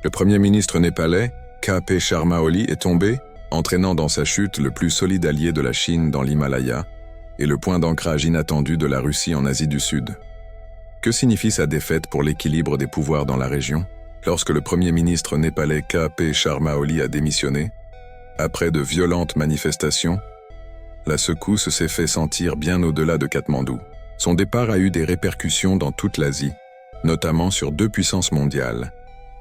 Le premier ministre népalais, K.P. Sharma Oli, est tombé, entraînant dans sa chute le plus solide allié de la Chine dans l'Himalaya et le point d'ancrage inattendu de la Russie en Asie du Sud. Que signifie sa défaite pour l'équilibre des pouvoirs dans la région? Lorsque le premier ministre népalais K.P. Sharma Oli a démissionné, après de violentes manifestations, la secousse s'est fait sentir bien au-delà de Katmandou. Son départ a eu des répercussions dans toute l'Asie, notamment sur deux puissances mondiales,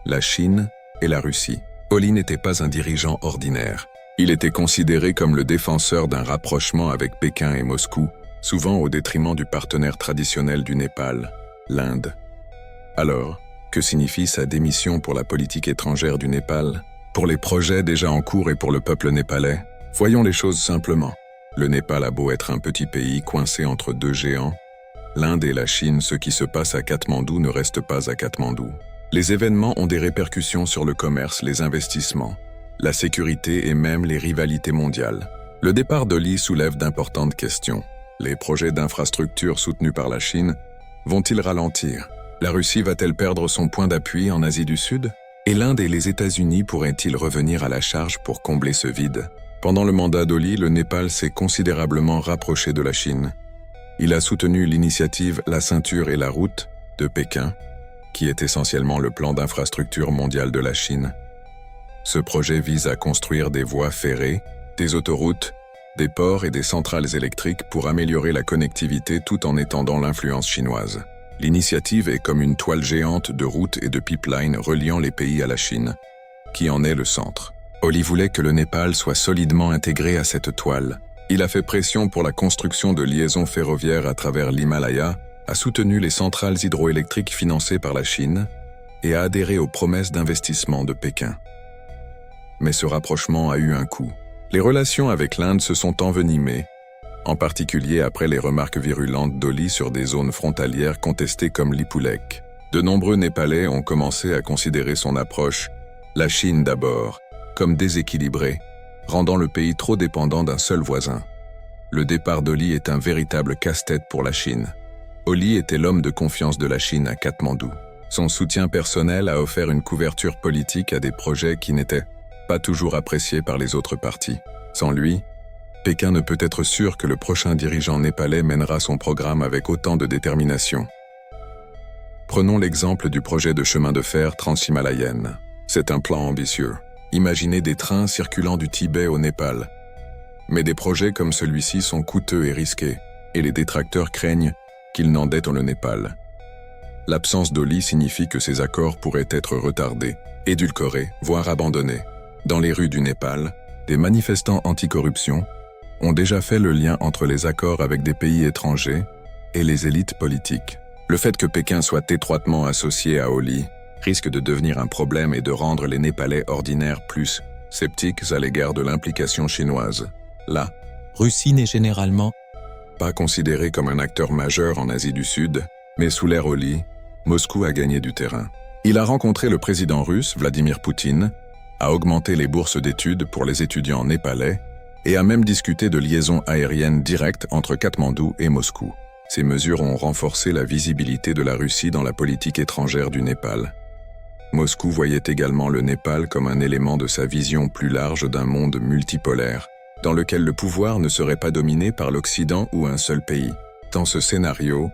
la Chine et la Russie. Oli n'était pas un dirigeant ordinaire. Il était considéré comme le défenseur d'un rapprochement avec Pékin et Moscou, souvent au détriment du partenaire traditionnel du Népal, l'Inde. Alors, que signifie sa démission pour la politique étrangère du Népal, pour les projets déjà en cours et pour le peuple népalais? Voyons les choses simplement. Le Népal a beau être un petit pays coincé entre deux géants, l'Inde et la Chine, ce qui se passe à Katmandou ne reste pas à Katmandou. Les événements ont des répercussions sur le commerce, les investissements, la sécurité et même les rivalités mondiales. Le départ d'Oli soulève d'importantes questions. Les projets d'infrastructures soutenus par la Chine vont-ils ralentir? La Russie va-t-elle perdre son point d'appui en Asie du Sud? Et l'Inde et les États-Unis pourraient-ils revenir à la charge pour combler ce vide? Pendant le mandat d'Oli, le Népal s'est considérablement rapproché de la Chine. Il a soutenu l'initiative La Ceinture et la Route de Pékin, qui est essentiellement le plan d'infrastructure mondial de la Chine. Ce projet vise à construire des voies ferrées, des autoroutes, des ports et des centrales électriques pour améliorer la connectivité tout en étendant l'influence chinoise. L'initiative est comme une toile géante de routes et de pipelines reliant les pays à la Chine, qui en est le centre. Oli voulait que le Népal soit solidement intégré à cette toile. Il a fait pression pour la construction de liaisons ferroviaires à travers l'Himalaya, a soutenu les centrales hydroélectriques financées par la Chine et a adhéré aux promesses d'investissement de Pékin. Mais ce rapprochement a eu un coût. Les relations avec l'Inde se sont envenimées, en particulier après les remarques virulentes d'Oli sur des zones frontalières contestées comme l'Ipulek. De nombreux Népalais ont commencé à considérer son approche, la Chine d'abord, comme déséquilibrée, rendant le pays trop dépendant d'un seul voisin. Le départ d'Oli est un véritable casse-tête pour la Chine. Oli était l'homme de confiance de la Chine à Katmandou. Son soutien personnel a offert une couverture politique à des projets qui n'étaient pas toujours appréciés par les autres partis. Sans lui, Pékin ne peut être sûr que le prochain dirigeant népalais mènera son programme avec autant de détermination. Prenons l'exemple du projet de chemin de fer transhimalayenne. C'est un plan ambitieux. Imaginez des trains circulant du Tibet au Népal. Mais des projets comme celui-ci sont coûteux et risqués, et les détracteurs craignent qu'ils n'endettent le Népal. L'absence d'Oli signifie que ces accords pourraient être retardés, édulcorés, voire abandonnés. Dans les rues du Népal, des manifestants anticorruption ont déjà fait le lien entre les accords avec des pays étrangers et les élites politiques. Le fait que Pékin soit étroitement associé à Oli risque de devenir un problème et de rendre les Népalais ordinaires plus sceptiques à l'égard de l'implication chinoise. La Russie n'est généralement pas considérée comme un acteur majeur en Asie du Sud, mais sous l'ère Oli, Moscou a gagné du terrain. Il a rencontré le président russe, Vladimir Poutine, a augmenté les bourses d'études pour les étudiants népalais et a même discuté de liaisons aériennes directes entre Katmandou et Moscou. Ces mesures ont renforcé la visibilité de la Russie dans la politique étrangère du Népal. Moscou voyait également le Népal comme un élément de sa vision plus large d'un monde multipolaire, dans lequel le pouvoir ne serait pas dominé par l'Occident ou un seul pays. Dans ce scénario,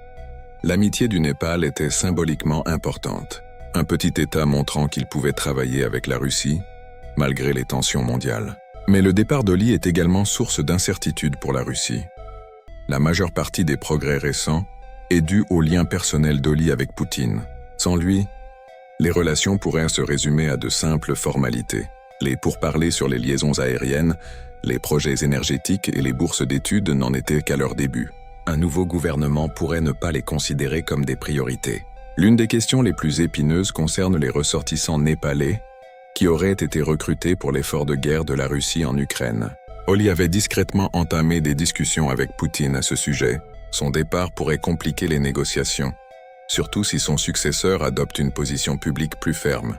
l'amitié du Népal était symboliquement importante, un petit État montrant qu'il pouvait travailler avec la Russie, malgré les tensions mondiales. Mais le départ d'Oli est également source d'incertitude pour la Russie. La majeure partie des progrès récents est due au lien personnel d'Oli avec Poutine. Sans lui, les relations pourraient se résumer à de simples formalités. Les pourparlers sur les liaisons aériennes, les projets énergétiques et les bourses d'études n'en étaient qu'à leur début. Un nouveau gouvernement pourrait ne pas les considérer comme des priorités. L'une des questions les plus épineuses concerne les ressortissants népalais qui auraient été recrutés pour l'effort de guerre de la Russie en Ukraine. Oli avait discrètement entamé des discussions avec Poutine à ce sujet. Son départ pourrait compliquer les négociations, surtout si son successeur adopte une position publique plus ferme.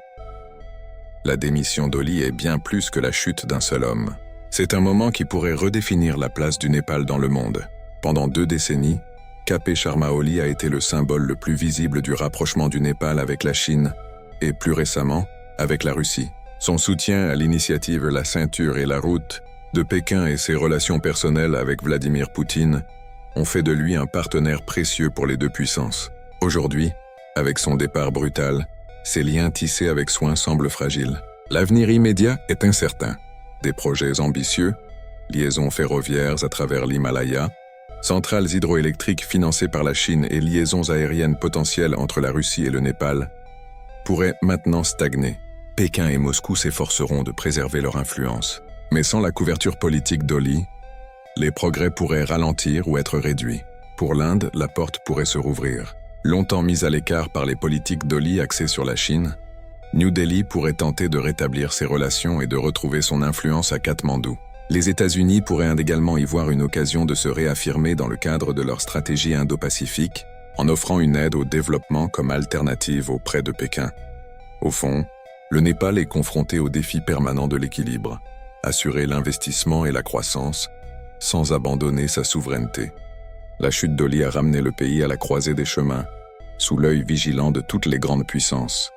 La démission d'Oli est bien plus que la chute d'un seul homme. C'est un moment qui pourrait redéfinir la place du Népal dans le monde. Pendant 2 décennies, K.P. Sharma Oli a été le symbole le plus visible du rapprochement du Népal avec la Chine et, plus récemment, avec la Russie. Son soutien à l'initiative La Ceinture et la Route de Pékin et ses relations personnelles avec Vladimir Poutine ont fait de lui un partenaire précieux pour les deux puissances. Aujourd'hui, avec son départ brutal, ses liens tissés avec soin semblent fragiles. L'avenir immédiat est incertain. Des projets ambitieux, liaisons ferroviaires à travers l'Himalaya, centrales hydroélectriques financées par la Chine et liaisons aériennes potentielles entre la Russie et le Népal pourraient maintenant stagner. Pékin et Moscou s'efforceront de préserver leur influence. Mais sans la couverture politique d'Oli, les progrès pourraient ralentir ou être réduits. Pour l'Inde, la porte pourrait se rouvrir. Longtemps mise à l'écart par les politiques d'Oli axées sur la Chine, New Delhi pourrait tenter de rétablir ses relations et de retrouver son influence à Katmandou. Les États-Unis pourraient également y voir une occasion de se réaffirmer dans le cadre de leur stratégie indo-pacifique, en offrant une aide au développement comme alternative auprès de Pékin. Au fond, le Népal est confronté au défi permanent de l'équilibre, assurer l'investissement et la croissance, sans abandonner sa souveraineté. La chute d'Oli a ramené le pays à la croisée des chemins, sous l'œil vigilant de toutes les grandes puissances.